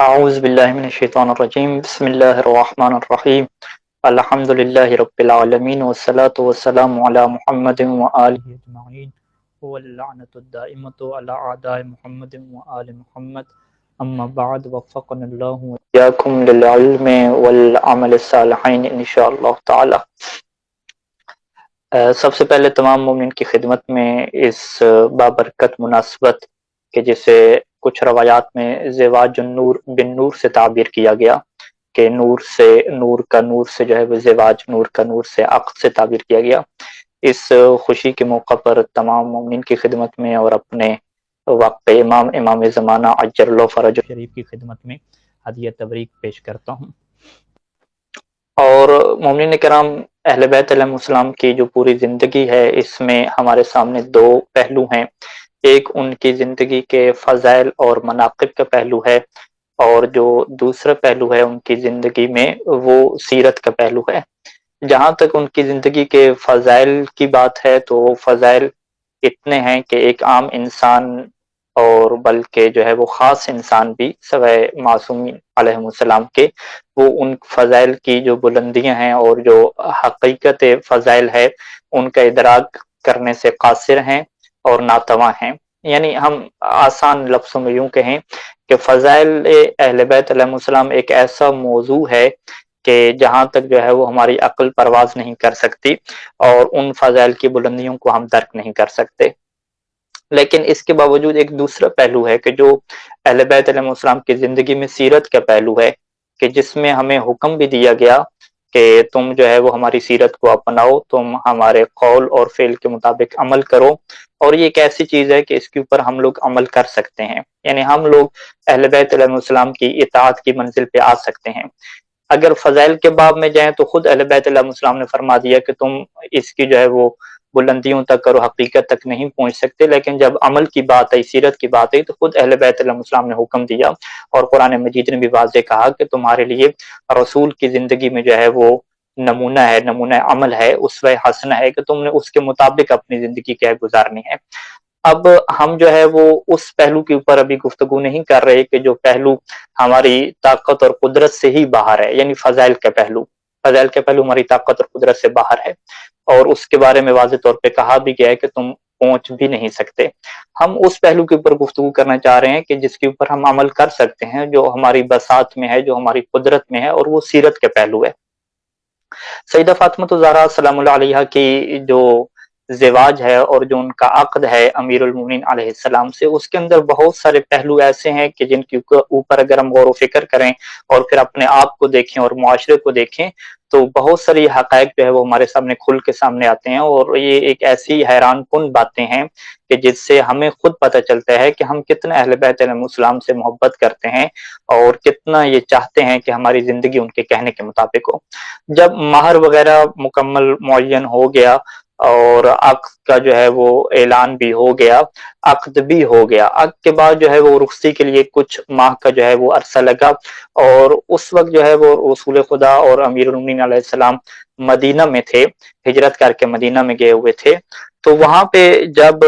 أعوذ بالله من الشيطان الرجيم بسم الله الرحمن الرحيم الحمد لله رب العالمين والصلاة والسلام على محمد وآله أجمعين واللعنة الدائمة على أعداء محمد وآل محمد أما بعد وفقنا الله وإياكم للعلم والعمل الصالحين إن شاء الله تعالى۔ سب سے پہلے تمام مومنین کی خدمت میں اس بابرکت مناسبت کہ جسے کچھ روایات میں زواج النور بن نور سے تعبیر کیا گیا کہ نور سے جو ہے وہ زواج نور کا نور سے عقد سے تعبیر کیا گیا، اس خوشی کے موقع پر تمام مومنین کی خدمت میں اور اپنے وقت امام زمانہ عجل اللہ فرج شریف کی خدمت میں ہدیہ تبریک پیش کرتا ہوں۔ اور مومنین کرام، اہل بیت علیہ السلام کی جو پوری زندگی ہے اس میں ہمارے سامنے دو پہلو ہیں، ایک ان کی زندگی کے فضائل اور مناقب کا پہلو ہے، اور جو دوسرا پہلو ہے ان کی زندگی میں وہ سیرت کا پہلو ہے۔ جہاں تک ان کی زندگی کے فضائل کی بات ہے تو فضائل اتنے ہیں کہ ایک عام انسان اور بلکہ جو ہے وہ خاص انسان بھی سوائے معصومین علیہ السلام کے، وہ ان فضائل کی جو بلندیاں ہیں اور جو حقیقت فضائل ہے ان کا ادراک کرنے سے قاصر ہیں اور ناتواں ہیں۔ یعنی ہم آسان لفظوں میں یوں کہیں کہ فضائل اہل بیت علیہ السلام ایک ایسا موضوع ہے کہ جہاں تک جو ہے وہ ہماری عقل پرواز نہیں کر سکتی اور ان فضائل کی بلندیوں کو ہم درک نہیں کر سکتے۔ لیکن اس کے باوجود ایک دوسرا پہلو ہے کہ جو اہل بیت علیہ السلام کی زندگی میں سیرت کا پہلو ہے کہ جس میں ہمیں حکم بھی دیا گیا کہ تم جو ہے وہ ہماری سیرت کو اپناؤ، تم ہمارے قول اور فعل کے مطابق عمل کرو، اور یہ ایک ایسی چیز ہے کہ اس کے اوپر ہم لوگ عمل کر سکتے ہیں، یعنی ہم لوگ اہل بیت علیہ السلام کی اطاعت کی منزل پہ آ سکتے ہیں۔ اگر فضائل کے باب میں جائیں تو خود اہل بیت علیہ السلام نے فرما دیا کہ تم اس کی جو ہے وہ بلندیوں تک اور حقیقت تک نہیں پہنچ سکتے، لیکن جب عمل کی بات آئی، سیرت کی بات آئی، تو خود اہل بیت علیہ السلام نے حکم دیا، اور قرآن مجید نے بھی واضح کہا کہ تمہارے لیے رسول کی زندگی میں جو ہے وہ نمونہ ہے، نمونہ عمل ہے، اسوہ حسنہ ہے کہ تم نے اس کے مطابق اپنی زندگی کیا گزارنی ہے۔ اب ہم جو ہے وہ اس پہلو کے اوپر ابھی گفتگو نہیں کر رہے کہ جو پہلو ہماری طاقت اور قدرت سے ہی باہر ہے، یعنی فضائل کا پہلو۔ فضائل کا پہلو ہماری طاقت اور قدرت سے باہر ہے، اور اس کے بارے میں واضح طور پہ کہا بھی گیا ہے کہ تم پہنچ بھی نہیں سکتے۔ ہم اس پہلو کے اوپر گفتگو کرنا چاہ رہے ہیں کہ جس کے اوپر ہم عمل کر سکتے ہیں، جو ہماری بساط میں ہے، جو ہماری قدرت میں ہے، اور وہ سیرت کے پہلو ہے۔ سیدہ فاطمہ الزہرا سلام اللہ علیہا کی جو زواج ہے اور جو ان کا عقد ہے امیر المومنین علیہ السلام سے، اس کے اندر بہت سارے پہلو ایسے ہیں کہ جن کے اوپر اگر ہم غور و فکر کریں اور پھر اپنے آپ کو دیکھیں اور معاشرے کو دیکھیں تو بہت ساری حقائق جو ہے وہ ہمارے سامنے کھل کے سامنے آتے ہیں، اور یہ ایک ایسی حیران کن باتیں ہیں کہ جس سے ہمیں خود پتہ چلتا ہے کہ ہم کتنا اہل بیت علیہ السلام سے محبت کرتے ہیں اور کتنا یہ چاہتے ہیں کہ ہماری زندگی ان کے کہنے کے مطابق ہو۔ جب مہر وغیرہ مکمل معین ہو گیا اور عقد کا جو ہے وہ اعلان بھی ہو گیا، عقد بھی ہو گیا، عقد کے بعد جو ہے وہ رخصتی کے لیے کچھ ماہ کا جو ہے وہ عرصہ لگا، اور اس وقت جو ہے وہ رسول خدا اور امیر المومنین علیہ السلام مدینہ میں تھے، ہجرت کر کے مدینہ میں گئے ہوئے تھے۔ تو وہاں پہ جب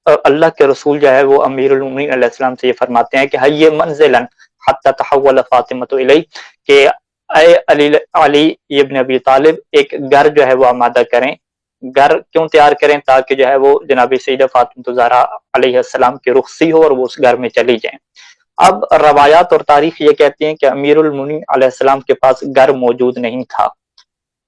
اللہ کے رسول جو ہے وہ امیر المومنین علیہ السلام سے یہ فرماتے ہیں کہ حی منزلا حتی تحول فاطمۃ الی، کہ اے علی ابن ابی طالب ایک گھر جو ہے وہ آمادہ کریں۔ گھر کیوں تیار کریں؟ تاکہ جو ہے وہ جناب سیدہ فاطمہ الزہرا علیہ السلام کی رخصتی ہو اور وہ اس گھر میں چلی جائیں۔ اب روایات اور تاریخ یہ کہتی ہیں کہ امیر المومنین علیہ السلام کے پاس گھر موجود نہیں تھا،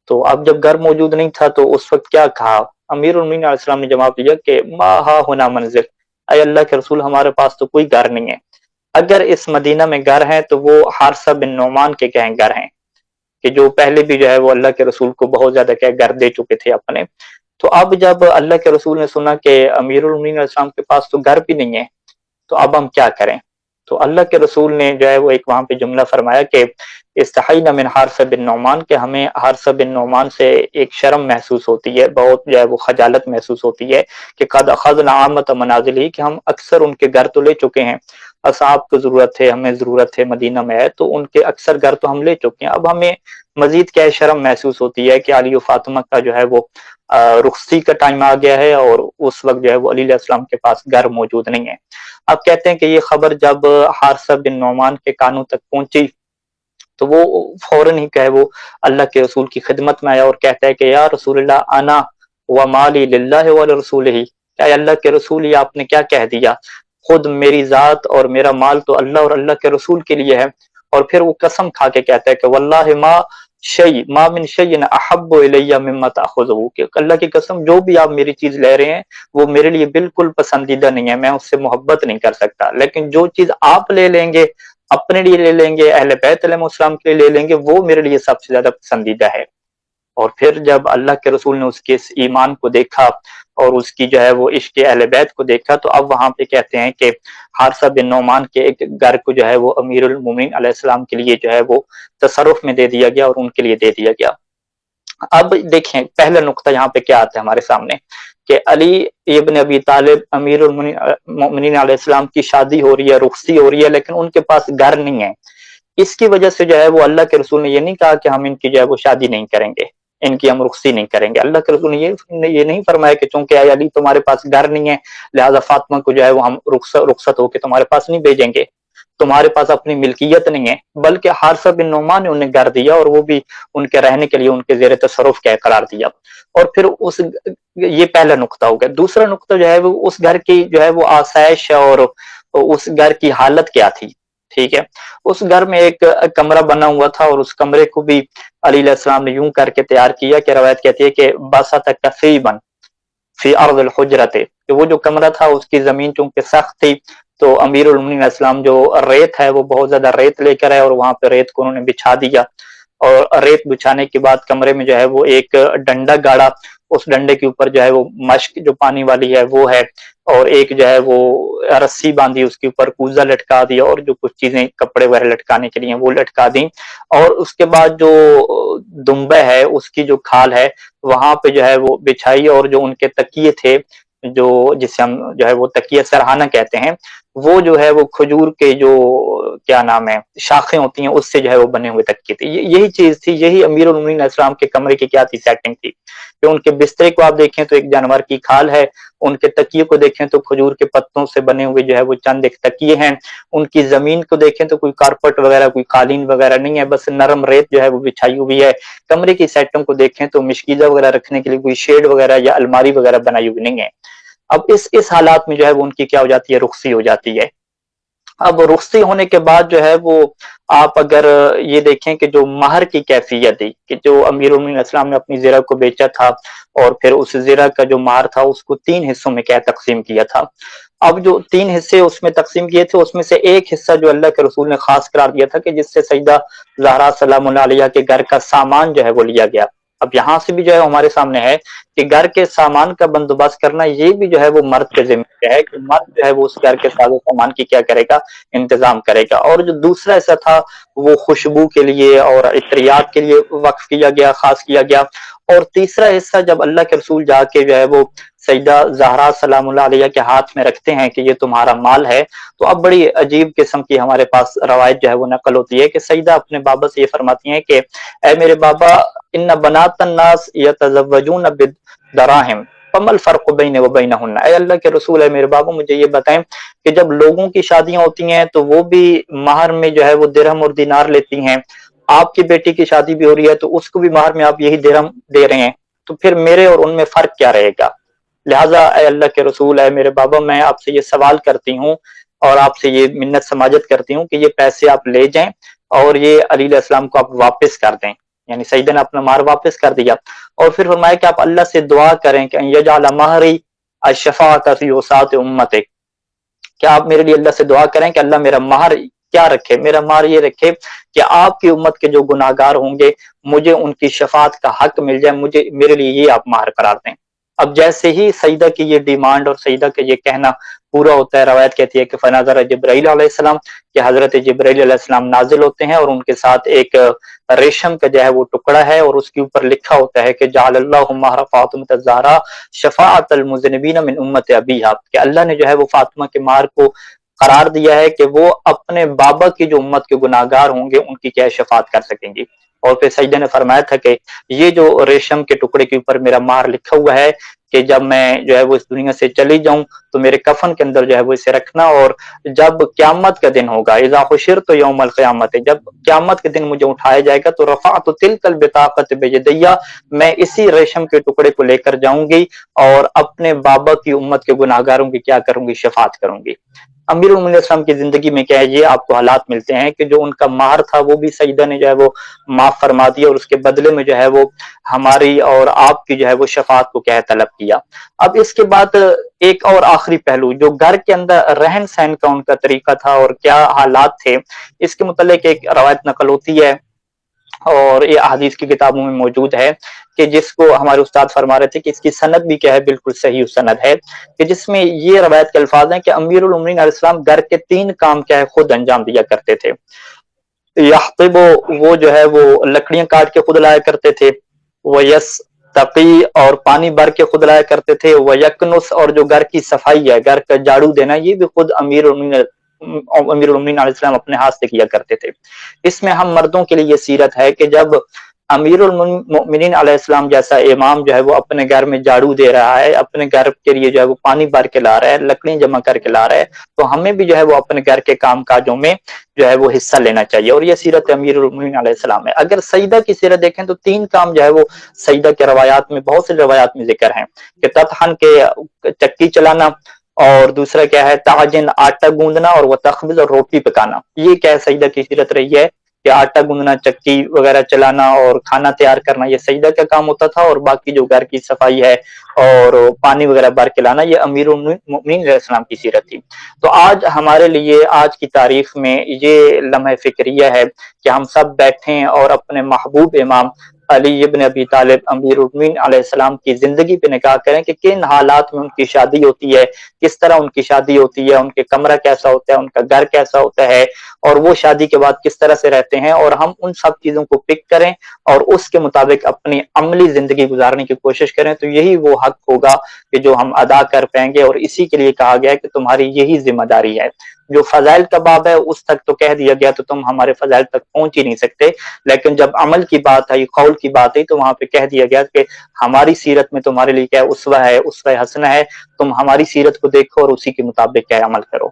تو اب جب گھر موجود نہیں تھا تو اس وقت کیا کہا؟ امیر المومنین علیہ السلام نے جواب دیا کہ ما ہا ہونا منزل، اے اللہ کے رسول ہمارے پاس تو کوئی گھر نہیں ہے، اگر اس مدینہ میں گھر ہیں تو وہ حارثہ بن نعمان کے کہیں گھر ہیں، کہ جو پہلے بھی جو ہے وہ اللہ کے رسول کو بہت زیادہ گھر دے چکے تھے اپنے۔ تو اب جب اللہ کے رسول نے سنا کہ امیر المومنین علیہ السلام کے پاس تو گھر بھی نہیں ہے، تو اب ہم کیا کریں؟ تو اللہ کے رسول نے جو ہے وہ ایک وہاں پہ جملہ فرمایا کہ استحیینا من حارثہ بن نعمان، کہ ہمیں حارثہ بن نعمان سے ایک شرم محسوس ہوتی ہے، بہت جو ہے وہ خجالت محسوس ہوتی ہے کہ قد اخذنا عامۃ منازلہ، کہ ہم اکثر ان کے گھر تو لے چکے ہیں، اصحاب کو ضرورت ہے، ہمیں ضرورت ہے، مدینہ میں ہے، تو ان کے اکثر گھر تو ہم لے چکے ہیں۔ اب ہمیں مزید کیا شرم محسوس ہوتی ہے کہ علی و فاطمہ کا جو ہے وہ رخصتی کا ٹائم آ گیا ہے، اور اس وقت جو ہے وہ علی علیہ السلام کے پاس گھر موجود نہیں ہے۔ اب کہتے ہیں کہ یہ خبر جب حارثہ بن نعمان کے کانوں تک پہنچی تو وہ فوراً ہی کہ وہ اللہ کے رسول کی خدمت میں آیا اور کہتا ہے کہ یا رسول اللہ انا و مالی للہ ولرسولہ، کیا اللہ کے رسول، یہ آپ نے کیا کہہ دیا، خود میری ذات اور میرا مال تو اللہ اور اللہ کے رسول کے لیے ہے۔ اور پھر وہ قسم کھا کے کہتا ہے کہ واللہ ما من شیء احب الی مما تاخذہ، کہ اللہ کی قسم جو بھی آپ میری چیز لے رہے ہیں وہ میرے لیے بالکل پسندیدہ نہیں ہے، میں اس سے محبت نہیں کر سکتا، لیکن جو چیز آپ لے لیں گے، اپنے لیے لے لیں گے، اہل بیت علیہ السلام کے لیے لے لیں گے، وہ میرے لیے سب سے زیادہ پسندیدہ ہے۔ اور پھر جب اللہ کے رسول نے اس کے اس ایمان کو دیکھا اور اس کی جو ہے وہ عشق اہل بیت کو دیکھا، تو اب وہاں پہ کہتے ہیں کہ حارثہ بن نعمان کے ایک گھر کو جو ہے وہ امیر المومنین علیہ السلام کے لیے جو ہے وہ تصرف میں دے دیا گیا اور ان کے لیے دے دیا گیا۔ اب دیکھیں پہلا نقطہ یہاں پہ کیا آتا ہے ہمارے سامنے کہ علی ابن ابی طالب امیر المومنین علیہ السلام کی شادی ہو رہی ہے، رخصتی ہو رہی ہے، لیکن ان کے پاس گھر نہیں ہے۔ اس کی وجہ سے جو ہے وہ اللہ کے رسول نے یہ نہیں کہا کہ ہم ان کی جو ہے وہ شادی نہیں کریں گے، ان کی ہم رخصتی نہیں کریں گے۔ اللہ کے رسول نے یہ نہیں فرمایا کہ چونکہ اے علی تمہارے پاس گھر نہیں ہے لہذا فاطمہ کو جو ہے وہ ہم رخصت ہو کے تمہارے پاس نہیں بھیجیں گے، تمہارے پاس اپنی ملکیت نہیں ہے، بلکہ حارثہ بن نعمان نے انہیں گھر دیا اور وہ بھی ان کے رہنے کے لیے ان کے زیر تصرف کا قرار دیا۔ اور پھر یہ پہلا نقطہ ہو گیا۔ دوسرا نقطہ جو ہے وہ اس گھر کی جو ہے وہ آسائش اور اس گھر کی حالت کیا تھی، ٹھیک ہے۔ اس گھر میں ایک کمرہ بنا ہوا تھا اور اس کمرے کو بھی علی علیہ السلام نے یوں کر کے تیار کیا کہ روایت کہتی ہے کہ باسط کثیبا فی ارض الحجرت، کہ وہ جو کمرہ تھا اس کی زمین چونکہ سخت تھی تو امیر المومنین علیہ السلام جو ریت ہے وہ بہت زیادہ ریت لے کر آئے اور وہاں پہ ریت کو انہوں نے بچھا دیا، اور ریت بچھانے کے بعد کمرے میں جو ہے وہ ایک ڈنڈا گاڑا، اس ڈنڈے کے اوپر جو ہے وہ مشک جو پانی والی ہے وہ ہے، اور ایک جو ہے وہ رسی باندھی، اس کے اوپر کوزہ لٹکا دیا اور جو کچھ چیزیں کپڑے وغیرہ لٹکانے کے لیے وہ لٹکا دیں، اور اس کے بعد جو دمبے ہے اس کی جو کھال ہے وہاں پہ جو ہے وہ بچھائی، اور جو ان کے تکیے تھے جو جسے ہم جو ہے وہ تکیہ سرہانہ کہتے ہیں، وہ جو ہے وہ کھجور کے جو کیا نام ہے شاخیں ہوتی ہیں اس سے جو ہے وہ بنے ہوئے تکیے تھے۔ یہی چیز تھی، یہی امیر المومنین علیہ السلام کے کمرے کی کیا تھی، سیٹنگ تھی کہ ان کے بسترے کو آپ دیکھیں تو ایک جانور کی کھال ہے، ان کے تکیے کو دیکھیں تو کھجور کے پتوں سے بنے ہوئے جو ہے وہ چند ایک تکیے ہیں، ان کی زمین کو دیکھیں تو کوئی کارپٹ وغیرہ کوئی قالین وغیرہ نہیں ہے، بس نرم ریت جو ہے وہ بچھائی ہوئی ہے۔ کمرے کی سیٹنگ کو دیکھیں تو مشکیزہ وغیرہ رکھنے کے لیے کوئی شیڈ وغیرہ یا الماری وغیرہ بنائی ہوئی نہیں ہے۔ اب اس حالات میں جو ہے وہ ان کی کیا ہو جاتی ہے، رخصتی ہو جاتی ہے۔ اب رخصتی ہونے کے بعد جو ہے وہ آپ اگر یہ دیکھیں کہ جو مہر کی کیفیت تھی کہ جو امیر المومنین السلام نے اپنی زرہ کو بیچا تھا اور پھر اس زرہ کا جو مہر تھا اس کو 3 حصوں میں کیا تقسیم کیا تھا۔ اب جو 3 حصے اس میں تقسیم کیے تھے اس میں سے ایک حصہ جو اللہ کے رسول نے خاص قرار دیا تھا کہ جس سے سیدہ زہرا سلام اللہ علیہ کے گھر کا سامان جو ہے وہ لیا گیا۔ اب یہاں سے بھی جو ہے ہمارے سامنے ہے کہ گھر کے سامان کا بندوبست کرنا یہ بھی جو ہے وہ مرد کے ذمہ پہ ہے کہ مرد جو ہے وہ اس گھر کے ساز و سامان کی کیا کرے گا، انتظام کرے گا۔ اور جو دوسرا حصہ تھا وہ خوشبو کے لیے اور عطریات کے لیے وقف کیا گیا، خاص کیا گیا۔ اور تیسرا حصہ جب اللہ کے رسول جا کے جو ہے وہ سیدہ زہرا سلام اللہ علیہ کے ہاتھ میں رکھتے ہیں کہ یہ تمہارا مال ہے، تو اب بڑی عجیب قسم کی ہمارے پاس روایت جو ہے وہ نقل ہوتی ہے کہ سیدہ اپنے بابا سے یہ فرماتی ہیں کہ اے میرے بابا، ان بنات الناس یتزوجون بالدراہم فما الفرق بین و بینہن، اے اللہ کے رسول، اے میرے بابا مجھے یہ بتائیں کہ جب لوگوں کی شادیاں ہوتی ہیں تو وہ بھی مہر میں جو ہے وہ درہم اور دینار لیتی ہیں، آپ کی بیٹی کی شادی بھی ہو رہی ہے تو اس کو بھی مہر میں آپ یہی درہم دے رہے ہیں، تو پھر میرے اور ان میں فرق کیا رہے گا؟ لہٰذا اے اللہ کے رسول، اے میرے بابا، میں آپ سے یہ سوال کرتی ہوں اور آپ سے یہ منت سماجت کرتی ہوں کہ یہ پیسے آپ لے جائیں اور یہ علی علیہ السلام کو آپ واپس کر دیں، یعنی سیدہ نے اپنا مہر واپس کر دیا، اور پھر فرمایا کہ آپ اللہ سے دعا کریں کہ ان یجعل مہری الشفاعۃ فی وساط امتک، کیا آپ میرے لیے اللہ سے دعا کریں کہ اللہ میرا مہر کیا رکھے، میرا مہر یہ رکھے کہ آپ کی امت کے جو گناہگار ہوں گے مجھے ان کی شفاعت کا حق مل جائے، مجھے میرے لیے یہ آپ مہر قرار دیں۔ اب جیسے ہی سیدہ کی یہ ڈیمانڈ اور سیدہ کا یہ کہنا پورا ہوتا ہے، روایت کہتی ہے کہ فنظر جبرائیل علیہ السلام، کہ حضرت جبرائیل علیہ السلام نازل ہوتے ہیں اور ان کے ساتھ ایک ریشم کا جو ہے وہ ٹکڑا ہے اور اس کے اوپر لکھا ہوتا ہے کہ جعل اللہ مہر فاطمہ الزہرا شفاعت المذنبین من امت ابیہا، کہ اللہ نے جو ہے وہ فاطمہ کے مہر کو قرار دیا ہے کہ وہ اپنے بابا کی جو امت کے گناہگار ہوں گے ان کی کیا شفاعت کر سکیں گی. اور پھر سیدہ نے فرمایا تھا کہ یہ جو ریشم کے ٹکڑے کے اوپر میرا مہر لکھا ہوا ہے کہ جب میں جو ہے وہ اس دنیا سے چلی جاؤں تو میرے کفن کے اندر جو ہے وہ اسے رکھنا، اور جب قیامت کا دن ہوگا، اذا حشرت یوم القیامت، جب قیامت کے دن مجھے اٹھایا جائے گا تو رفعت تلک البطاقۃ بیدیہ، میں اسی ریشم کے ٹکڑے کو لے کر جاؤں گی اور اپنے بابا کی امت کے گناہگاروں کی کیا کروں گی، شفاعت کروں گی. امیر المومنین السلام کی زندگی میں کیا ہے، یہ آپ کو حالات ملتے ہیں کہ جو ان کا مہر تھا وہ بھی سیدہ نے جو ہے وہ معاف فرما دیا، اور اس کے بدلے میں جو ہے وہ ہماری اور آپ کی جو ہے وہ شفاعت کو کیا ہے طلب کیا. اب اس کے بعد ایک اور آخری پہلو جو گھر کے اندر رہن سہن کا ان کا طریقہ تھا اور کیا حالات تھے، اس کے متعلق ایک روایت نقل ہوتی ہے اور یہ احادیث کی کتابوں میں موجود ہے کہ جس کو ہمارے استاد فرما رہے تھے کہ اس کی سند بھی کیا ہے، بالکل صحیح سند ہے، کہ جس میں یہ روایت کے الفاظ ہیں کہ امیر المومنین علیہ السلام گھر کے 3 کام کیا ہے خود انجام دیا کرتے تھے. یحطب، وہ جو ہے وہ لکڑیاں کاٹ کے خود لایا کرتے تھے، ویستقی، اور پانی بھر کے خود لایا کرتے تھے، ویکنس، اور جو گھر کی صفائی ہے، گھر کا جھاڑو دینا، یہ بھی خود امیر المومنین علیہ السلام اپنے ہاتھ سے کیا کرتے تھے. اس میں ہم مردوں کے لیے یہ سیرت ہے کہ جب امیر المومنین علیہ السلام جیسا امام جو ہے وہ اپنے گھر میں جھاڑو دے رہا ہے، اپنے گھر کے لیے جو ہے وہ پانی بھر کے لا رہا ہے، لکڑی جمع کر کے لا رہا ہے، تو ہمیں بھی جو ہے وہ اپنے گھر کے کام کاجوں میں جو ہے وہ حصہ لینا چاہیے. اور یہ سیرت امیر المومنین علیہ السلام ہے. اگر سیدہ کی سیرت دیکھیں تو 3 کام جو ہے وہ سیدہ کے روایات میں، بہت سے روایات میں ذکر ہیں کہ تطحن کے چکی چلانا، اور دوسرا کیا ہے تعجن آٹا گوندنا، اور وہ تخبز اور روٹی پکانا. یہ کیا ہے سیدہ کی سیرت رہی ہے کہ آٹا گوندنا، چکی وغیرہ چلانا اور کھانا تیار کرنا یہ سیدہ کا کام ہوتا تھا، اور باقی جو گھر کی صفائی ہے اور پانی وغیرہ بھر کے لانا یہ امیر المومنین علیہ السلام کی سیرت تھی. تو آج ہمارے لیے آج کی تاریخ میں یہ لمحہ فکریہ ہے کہ ہم سب بیٹھیں اور اپنے محبوب امام علی ابن ابی طالب امیر المومنین علیہ السلام کی زندگی پہ نگاہ کریں کہ کن حالات میں ان کی شادی ہوتی ہے، کس طرح ان کی شادی ہوتی ہے، ان کے کمرہ کیسا ہوتا ہے، ان کا گھر کیسا ہوتا ہے، اور وہ شادی کے بعد کس طرح سے رہتے ہیں، اور ہم ان سب چیزوں کو پک کریں اور اس کے مطابق اپنی عملی زندگی گزارنے کی کوشش کریں. تو یہی وہ حق ہوگا کہ جو ہم ادا کر پائیں گے، اور اسی کے لیے کہا گیا ہے کہ تمہاری یہی ذمہ داری ہے. جو فضائل کا باب ہے اس تک تو کہہ دیا گیا تو تم ہمارے فضائل تک پہنچ ہی نہیں سکتے، لیکن جب عمل کی بات آئی، قول کی بات آئی، تو وہاں پہ کہہ دیا گیا کہ ہماری سیرت میں تمہارے لیے کیا اسوہ ہے، اسوہ حسنہ ہے، تم ہماری سیرت کو دیکھو اور اسی کے مطابق کیا عمل کرو.